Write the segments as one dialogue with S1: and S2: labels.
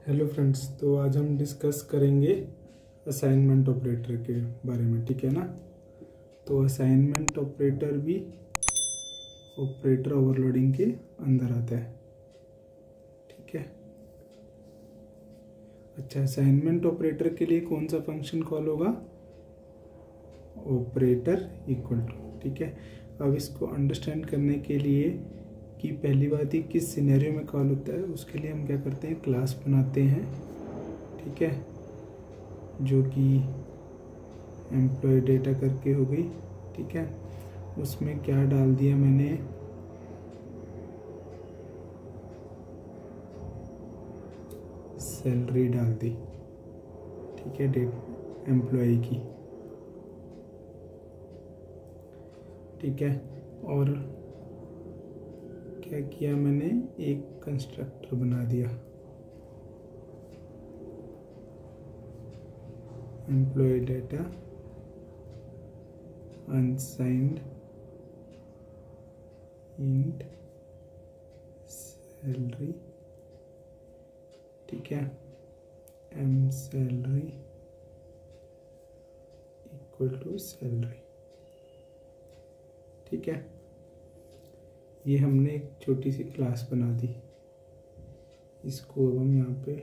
S1: Hello friends, तो आज हम डिस्कस करेंगे असाइनमेंट ऑपरेटर के बारे में। ठीक है ना। तो असाइनमेंट ऑपरेटर भी ऑपरेटर ओवरलोडिंग के अंदर आता है। ठीक है। अच्छा, असाइनमेंट ऑपरेटर के लिए कौन सा फंक्शन कॉल होगा? Operator equal to. ठीक है। अब इसको अंडरस्टैंड करने के लिए कि पहली बात ही किस सिनेरियो में कॉल होता है, उसके लिए हम क्या करते हैं, क्लास बनाते हैं। ठीक है, जो कि एम्प्लॉय डेटा करके हो गई। ठीक है, उसमें क्या डाल दिया मैंने, सैलरी डाल दी। ठीक है, डेट एम्प्लॉय की। ठीक है, और क्या किया मैंने, एक कंस्ट्रक्टर बना दिया employ data unsigned int salary. ठीक है, M salary equal to salary. ठीक है, ये हमने एक छोटी सी क्लास बना दी। इसको अब हम यहाँ पे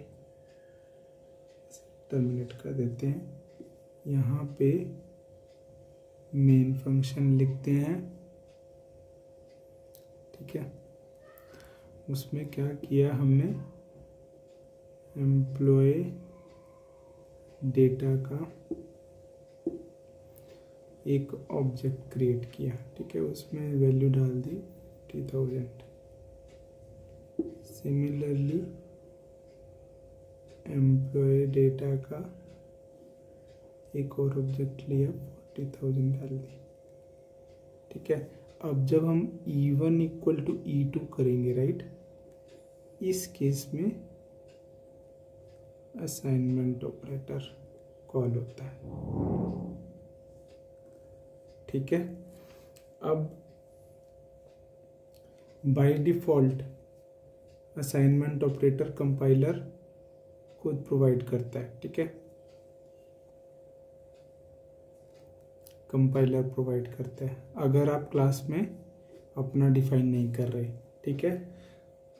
S1: टर्मिनेट कर देते हैं। यहाँ पे मेन फंक्शन लिखते हैं। ठीक है, उसमें क्या किया हमने, एम्प्लॉय डेटा का एक ऑब्जेक्ट क्रिएट किया। ठीक है, उसमें वैल्यू डाल दी 50,000। सिमिलरली एम्प्लॉय डेटा का एक और ऑब्जेक्ट लिया, 40,000 डाल दी। ठीक है, अब जब हम E1 इक्वल टू E2 करेंगे, राइट, इस केस में असाइनमेंट ऑपरेटर कॉल होता है। ठीक है, अब by default assignment operator compiler खुद प्रोवाइड करता है। ठीक है, कंपाइलर प्रोवाइड करता है अगर आप क्लास में अपना डिफाइन नहीं कर रहे। ठीक है,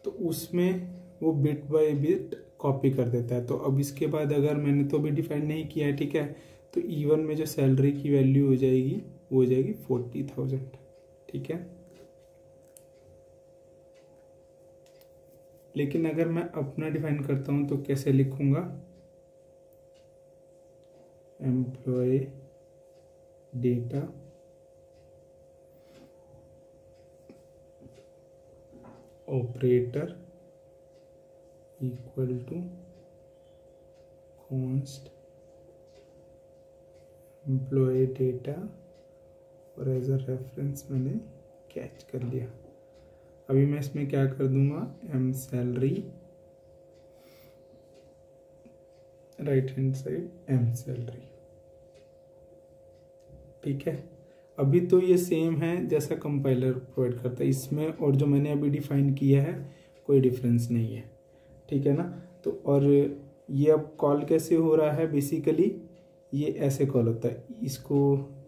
S1: तो उसमें वो बिट बाय बिट कॉपी कर देता है। तो अब इसके बाद अगर मैंने तो भी डिफाइन नहीं किया है, ठीक है, तो E1 में जो सैलरी की वैल्यू हो जाएगी वो हो जाएगी 40,000। ठीक है, लेकिन अगर मैं अपना डिफाइन करता हूं तो कैसे लिखूंगा, employ data operator equal to const employ data, और एज अ रेफरेंस मैंने कैच कर लिया। अभी मैं इसमें क्या कर दूंगा, M salary, right hand side M salary. ठीक है, अभी तो ये सेम है जैसा कंपाइलर प्रोवाइड करता है, इसमें और जो मैंने अभी डिफाइन किया है कोई डिफरेंस नहीं है। ठीक है ना। तो और ये अब कॉल कैसे हो रहा है, बेसिकली ये ऐसे कॉल होता है। इसको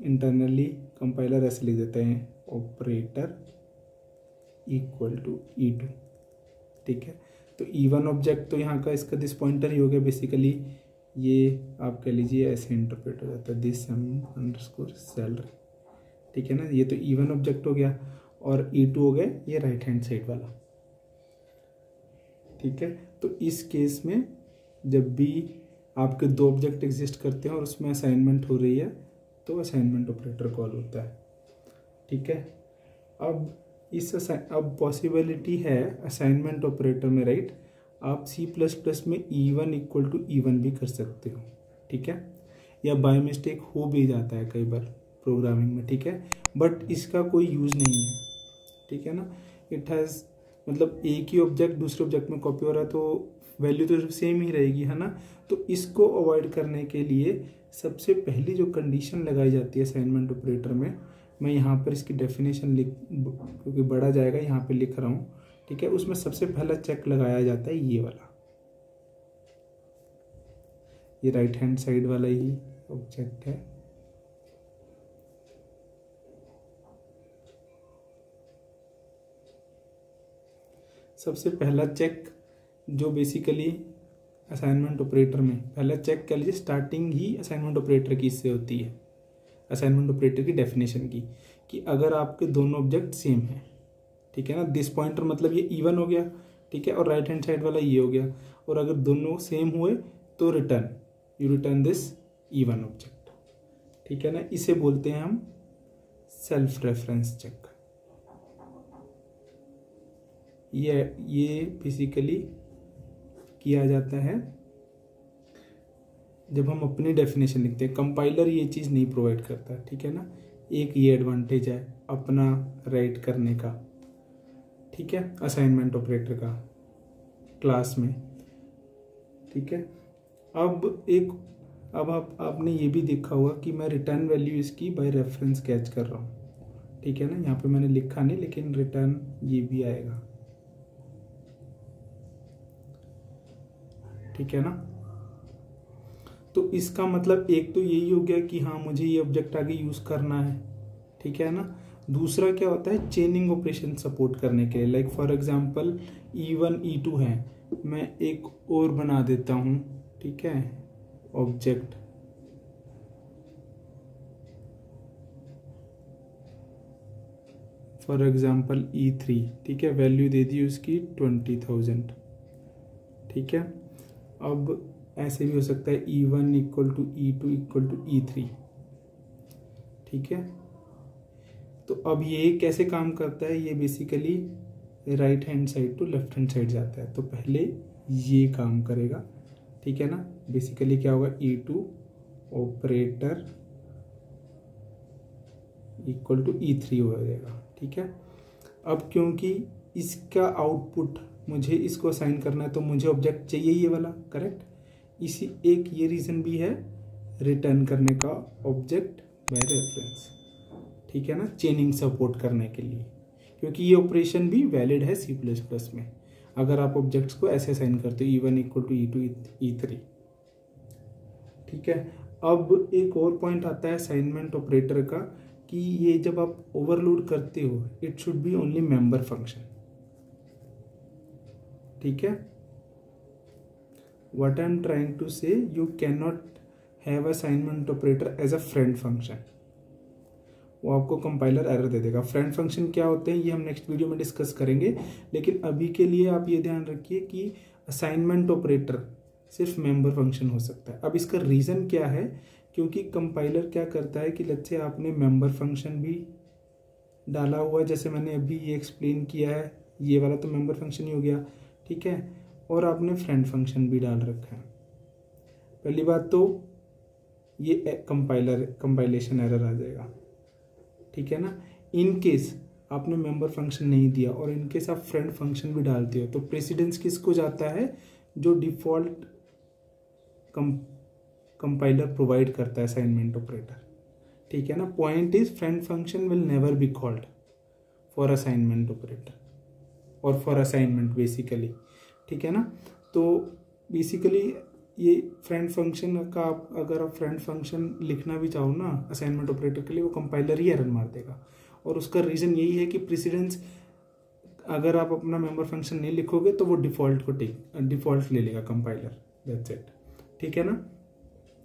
S1: इंटरनली कंपाइलर ऐसे लिख देते हैं, ऑपरेटर इक्वल टू E2। ठीक है, तो E1 ऑब्जेक्ट तो यहाँ का इसका दिस पॉइंटर ही हो गया। बेसिकली ये आप कह लीजिए ऐसे इंटरप्रेट हो जाता है, दिस अंडरस्कोर सैलरी। ठीक है ना, ये तो E1 ऑब्जेक्ट हो गया, और E2 हो गया ये राइट हैंड साइड वाला। ठीक है, तो इस केस में जब भी आपके दो ऑब्जेक्ट एग्जिस्ट करते हैं और उसमें असाइनमेंट हो रही है तो असाइनमेंट ऑपरेटर कॉल होता है। ठीक है, अब अब पॉसिबिलिटी है असाइनमेंट ऑपरेटर में, राइट, आप C++ में E1 इक्वल टू E1 भी कर सकते हो। ठीक है, या बाय मिस्टेक हो भी जाता है कई बार प्रोग्रामिंग में। ठीक है, बट इसका कोई यूज़ नहीं है। ठीक है ना, इट हैज़ मतलब एक ही ऑब्जेक्ट दूसरे ऑब्जेक्ट में कॉपी हो रहा है तो वैल्यू तो सेम ही रहेगी, है ना। तो इसको अवॉइड करने के लिए सबसे पहली जो कंडीशन लगाई जाती है असाइनमेंट ऑपरेटर में, मैं यहाँ पर इसकी डेफिनेशन लिख, क्योंकि बड़ा जाएगा, यहाँ पे लिख रहा हूँ। ठीक है, उसमें सबसे पहला चेक लगाया जाता है ये वाला, ये राइट हैंड साइड वाला ही ऑब्जेक्ट है। सबसे पहला चेक जो बेसिकली असाइनमेंट ऑपरेटर में पहला चेक कह लीजिए, स्टार्टिंग ही असाइनमेंट ऑपरेटर की इससे होती है, असाइनमेंट ऑपरेटर की डेफिनेशन की, कि अगर आपके दोनों ऑब्जेक्ट सेम है, ठीक है ना, दिस पॉइंटर मतलब ये इवन हो गया, ठीक है, और राइट हैंड साइड वाला ये हो गया, और अगर दोनों सेम हुए तो you return this even object, ठीक है ना। इसे बोलते हैं हम सेल्फ रेफरेंस चेक। ये बेसिकली किया जाता है जब हम अपनी डेफिनेशन लिखते हैं। कंपाइलर ये चीज़ नहीं प्रोवाइड करता, ठीक है ना। एक ये एडवांटेज है अपना राइट करने का, ठीक है, असाइनमेंट ऑपरेटर का क्लास में, ठीक है। अब आपने ये भी देखा होगा कि मैं रिटर्न वैल्यू इसकी बाय रेफरेंस कैच कर रहा हूँ, ठीक है ना। यहाँ पे मैंने लिखा नहीं, लेकिन रिटर्न ये भी आएगा, ठीक है ना। तो इसका मतलब एक तो यही हो गया कि हाँ मुझे ये ऑब्जेक्ट आगे यूज करना है, ठीक है ना। दूसरा क्या होता है, चेनिंग ऑपरेशन सपोर्ट करने के लिए, like for example E1 E2 है, मैं एक और बना देता हूँ, ठीक है, ऑब्जेक्ट, फॉर एग्जांपल E3, ठीक है, वैल्यू दे दी उसकी 20,000, ठीक है। अब ऐसे भी हो सकता है E1 equal to E2 equal to E3, ठीक है। तो अब ये कैसे काम करता है, ये basically right hand side to left hand side जाता है, तो पहले ये काम करेगा, ठीक है ना। बेसिकली क्या होगा, E2 operator equal to E3 हो जाएगा, ठीक है। अब क्योंकि इसका आउटपुट मुझे इसको असाइन करना है, तो मुझे ऑब्जेक्ट चाहिए ये वाला, करेक्ट। इसी एक ये रीजन भी है रिटर्न करने का ऑब्जेक्ट बाय रेफरेंस, ठीक है ना, चेनिंग सपोर्ट करने के लिए, क्योंकि ये ऑपरेशन भी वैलिड है C++ में, अगर आप ऑब्जेक्ट्स को ऐसे असाइन करते हो E1 equal to E2 E3, ठीक है। अब एक और पॉइंट आता है असाइनमेंट ऑपरेटर का, कि ये जब आप ओवरलोड करते हो, it should be only member function, ठीक है। What I'm trying to say, you cannot have assignment operator as a friend function, वो आपको कंपाइलर एरर दे देगा। फ्रेंड फंक्शन क्या होते हैं ये हम नेक्स्ट वीडियो में डिस्कस करेंगे, लेकिन अभी के लिए आप ये ध्यान रखिए कि असाइनमेंट ऑपरेटर सिर्फ मेंबर फंक्शन हो सकता है। अब इसका रीज़न क्या है, क्योंकि कंपाइलर क्या करता है कि लेट्स से आपने मेंबर फंक्शन भी डाला हुआ, जैसे मैंने अभी ये एक्सप्लेन किया है, ये वाला तो मेंबर फंक्शन ही हो गया, ठीक है, और आपने फ्रेंड फंक्शन भी डाल रखा है। पहली बात तो ये कंपाइलेशन एरर आ जाएगा, ठीक है ना। इन केस आपने मेंबर फंक्शन नहीं दिया और इन केस आप फ्रेंड फंक्शन भी डालते हो, तो प्रेसिडेंस किसको जाता है, जो डिफॉल्ट कंपाइलर प्रोवाइड करता है असाइनमेंट ऑपरेटर, ठीक है ना। Point is friend function will never be called for assignment operator और फॉर असाइनमेंट बेसिकली, ठीक है ना। तो बेसिकली ये फ्रेंड फंक्शन का अगर आप फ्रेंड फंक्शन लिखना भी चाहो ना असाइनमेंट ऑपरेटर के लिए, वो कंपाइलर ही एरर मार देगा, और उसका रीज़न यही है कि प्रेसिडेंस, अगर आप अपना मेंबर फंक्शन नहीं लिखोगे तो वो डिफॉल्ट ले लेगा कंपाइलर, दैट्स इट, ठीक है ना।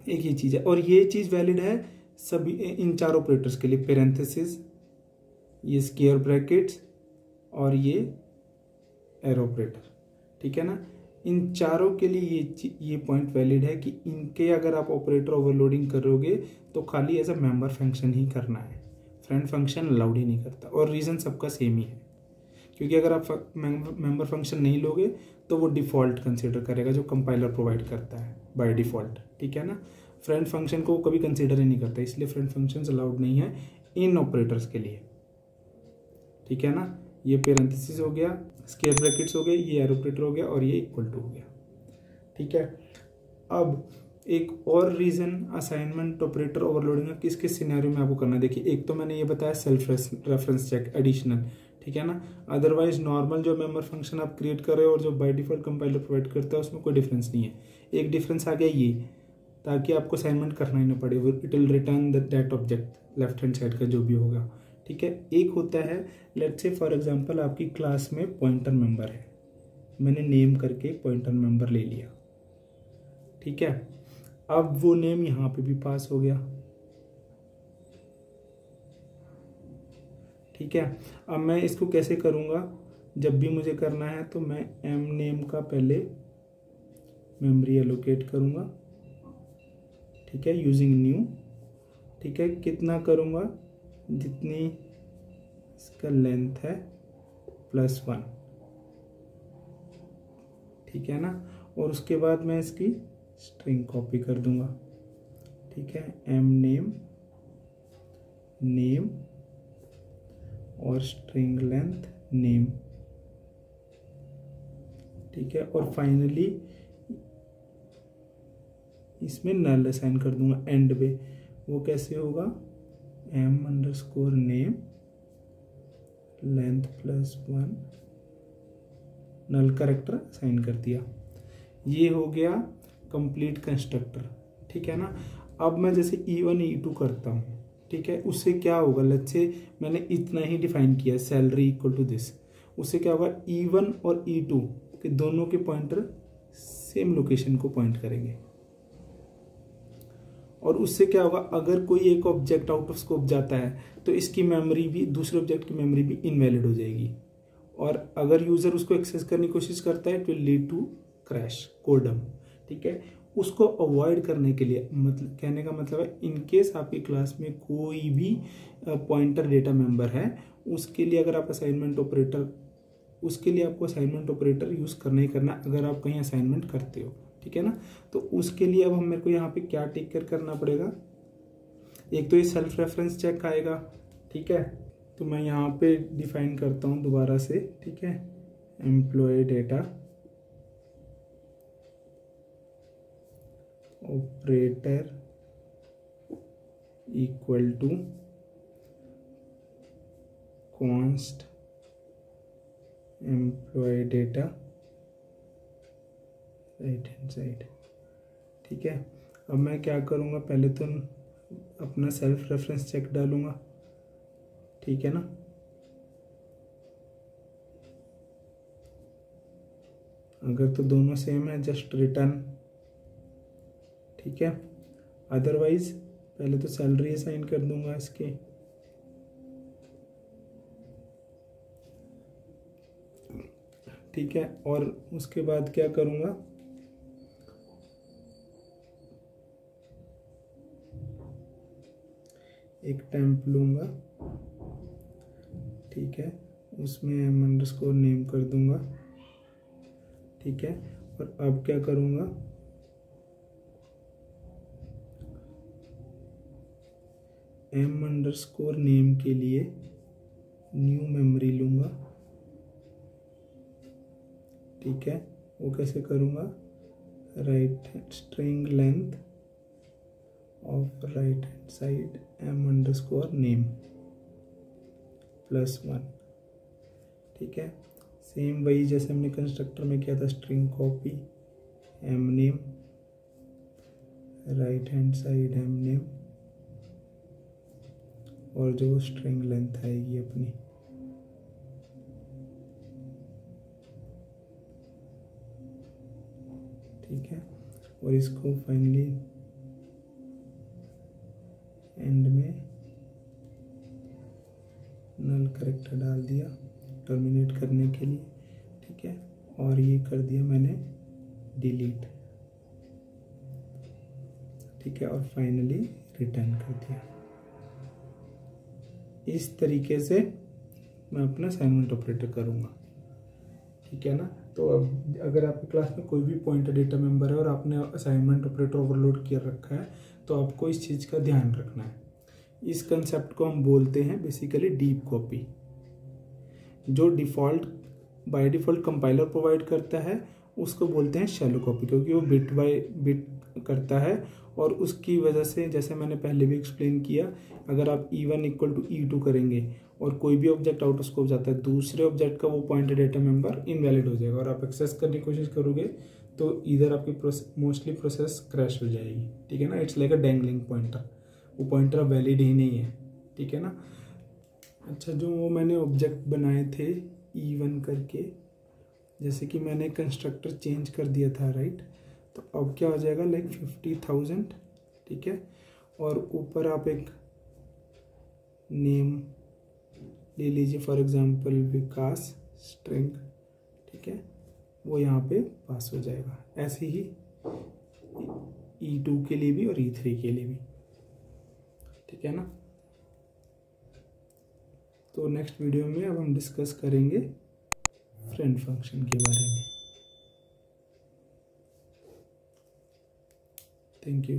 S1: एक ये चीज़ है, और ये चीज़ वैलिड है सभी इन चार ऑपरेटर्स के लिए, पेरेंथेसिस, ये स्क्वायर ब्रैकेट्स और ये एरो ऑपरेटर, ठीक है ना। इन चारों के लिए ये पॉइंट वैलिड है कि इनके अगर आप ऑपरेटर ओवरलोडिंग करोगे तो खाली एज अ मेंबर फंक्शन ही करना है, फ्रेंड फंक्शन अलाउड ही नहीं करता, और रीज़न सबका सेम ही है, क्योंकि अगर आप मेंबर फंक्शन नहीं लोगे तो वो डिफ़ॉल्ट कंसिडर करेगा जो कंपाइलर प्रोवाइड करता है बाय डिफ़ॉल्ट, ठीक है ना। फ्रेंड फंक्शन को कभी कंसिडर ही नहीं करता, इसलिए फ्रेंड फंक्शन अलाउड नहीं है इन ऑपरेटर्स के लिए, ठीक है ना। ये पेरेंथेसिस हो गया, स्क्वायर ब्रैकेट्स हो गए, ये एरो ऑपरेटर हो गया, और ये इक्वल टू हो गया, ठीक है। अब एक और रीज़न असाइनमेंट ऑपरेटर ओवरलोडिंग का किस किस सिनेरियो में आपको करना है, देखिए एक तो मैंने ये बताया सेल्फ रेफरेंस चेक एडिशनल, ठीक है ना। अदरवाइज नॉर्मल जो मेंबर फंक्शन आप क्रिएट कर रहे हो और जो बाय डिफॉल्ट कंपाइलर प्रोवाइड करता है उसमें कोई डिफरेंस नहीं है। एक डिफरेंस आ गया ये ताकि आपको असाइनमेंट करना ही ना पड़े। It will return that object left hand side का जो भी होगा, ठीक है। एक होता है लेट्स से फॉर एग्जांपल आपकी क्लास में पॉइंटर मेंबर है, मैंने नेम करके पॉइंटर मेंबर ले लिया, ठीक है। अब वो नेम यहाँ पे भी पास हो गया, ठीक है। अब मैं इसको कैसे करूँगा, जब भी मुझे करना है तो मैं एम नेम का पहले मेमोरी एलोकेट करूँगा, ठीक है, यूजिंग न्यू, ठीक है। कितना करूँगा, जितनी इसका लेंथ है +1, ठीक है ना। और उसके बाद मैं इसकी स्ट्रिंग कॉपी कर दूंगा, ठीक है, एम नेम नेम और स्ट्रिंग लेंथ नेम, ठीक है। और फाइनली इसमें नल असाइन कर दूंगा एंड पे। वो कैसे होगा, m_name लेंथ +1 नल कैरेक्टर असाइन कर दिया। ये हो गया कंप्लीट कंस्ट्रक्टर, ठीक है ना। अब मैं जैसे E1 E2 करता हूँ, ठीक है, उससे क्या होगा, लेट्स से मैंने इतना ही डिफाइन किया सैलरी इक्वल टू दिस, उससे क्या होगा E1 और E2 के दोनों के पॉइंटर सेम लोकेशन को पॉइंट करेंगे। और उससे क्या होगा, अगर कोई एक ऑब्जेक्ट आउट ऑफ स्कोप जाता है तो इसकी मेमोरी भी, दूसरे ऑब्जेक्ट की मेमोरी भी इनवैलिड हो जाएगी। और अगर यूजर उसको एक्सेस करने की कोशिश करता है तो लीड टू क्रैश कोडम, ठीक है। उसको अवॉइड करने के लिए, मतलब कहने का मतलब है इन केस आपकी क्लास में कोई भी पॉइंटर डेटा मेंबर है, उसके लिए अगर आप असाइनमेंट ऑपरेटर, उसके लिए आपको असाइनमेंट ऑपरेटर यूज़ करना ही करना अगर आप कहीं असाइनमेंट करते हो, ठीक है ना। तो उसके लिए अब हम मेरे को यहाँ पे क्या टेक केयर करना पड़ेगा, एक तो ये सेल्फ रेफरेंस चेक आएगा, ठीक है। तो मैं यहाँ पे डिफाइन करता हूँ दोबारा से, ठीक है, employ data operator equal to const employ data right hand side, ठीक है। अब मैं क्या करूँगा, पहले तो अपना सेल्फ रेफरेंस चेक डालूंगा, ठीक है ना। अगर तो दोनों सेम है जस्ट रिटर्न, ठीक है। अदरवाइज पहले तो सैलरी असाइन कर दूंगा इसके, ठीक है। और उसके बाद क्या करूंगा, एक टेम्प लूंगा, ठीक है, उसमें m_name कर दूंगा, ठीक है। और अब क्या करूंगा, m_name के लिए न्यू मेमोरी लूंगा, ठीक है। वो कैसे करूंगा, right string length of right hand side m_name +1, ठीक है। सेम वही जैसे हमने कंस्ट्रक्टर में किया था, string copy m name right hand side m name और जो स्ट्रिंग लेंथ आएगी अपनी, ठीक है। और इसको फाइनली एंड में नल कैरेक्टर डाल दिया टर्मिनेट करने के लिए, ठीक है। और ये कर दिया मैंने डिलीट, ठीक है। और फाइनली रिटर्न कर दिया। इस तरीके से मैं अपना असाइनमेंट ऑपरेटर करूँगा, ठीक है ना। तो अब अगर आपकी क्लास में कोई भी पॉइंटर डेटा मेंबर है और आपने असाइनमेंट ऑपरेटर ओवरलोड किया रखा है तो आपको इस चीज़ का ध्यान रखना है। इस कंसेप्ट को हम बोलते हैं बेसिकली डीप कॉपी। जो बाय डिफ़ॉल्ट कंपाइलर प्रोवाइड करता है उसको बोलते हैं शैलो कॉपी, क्योंकि वो बिट बाय बिट करता है। और उसकी वजह से जैसे मैंने पहले भी एक्सप्लेन किया, अगर आप E1 = E2 करेंगे और कोई भी ऑब्जेक्ट आउट ऑफ स्कोप जाता है, दूसरे ऑब्जेक्ट का वो पॉइंटर डेटा मेंबर इनवैलिड हो जाएगा और आप एक्सेस करने की कोशिश करोगे तो इधर आपकी मोस्टली प्रोसेस क्रैश हो जाएगी, ठीक है ना। It's like a dangling pointer, वो पॉइंटर वैलिड ही नहीं है, ठीक है ना। अच्छा, जो वो मैंने ऑब्जेक्ट बनाए थे E1 करके, जैसे कि मैंने कंस्ट्रक्टर चेंज कर दिया था, राइट। तो अब क्या हो जाएगा, लाइक 50,000, ठीक है। और ऊपर आप एक नेम ले लीजिए, फॉर एग्जांपल विकास स्ट्रिंग, ठीक है, वो यहाँ पे पास हो जाएगा। ऐसे ही E2 के लिए भी और E3 के लिए भी, ठीक है ना। तो नेक्स्ट वीडियो में अब हम डिस्कस करेंगे फ्रेंड फंक्शन के बारे में। Thank you.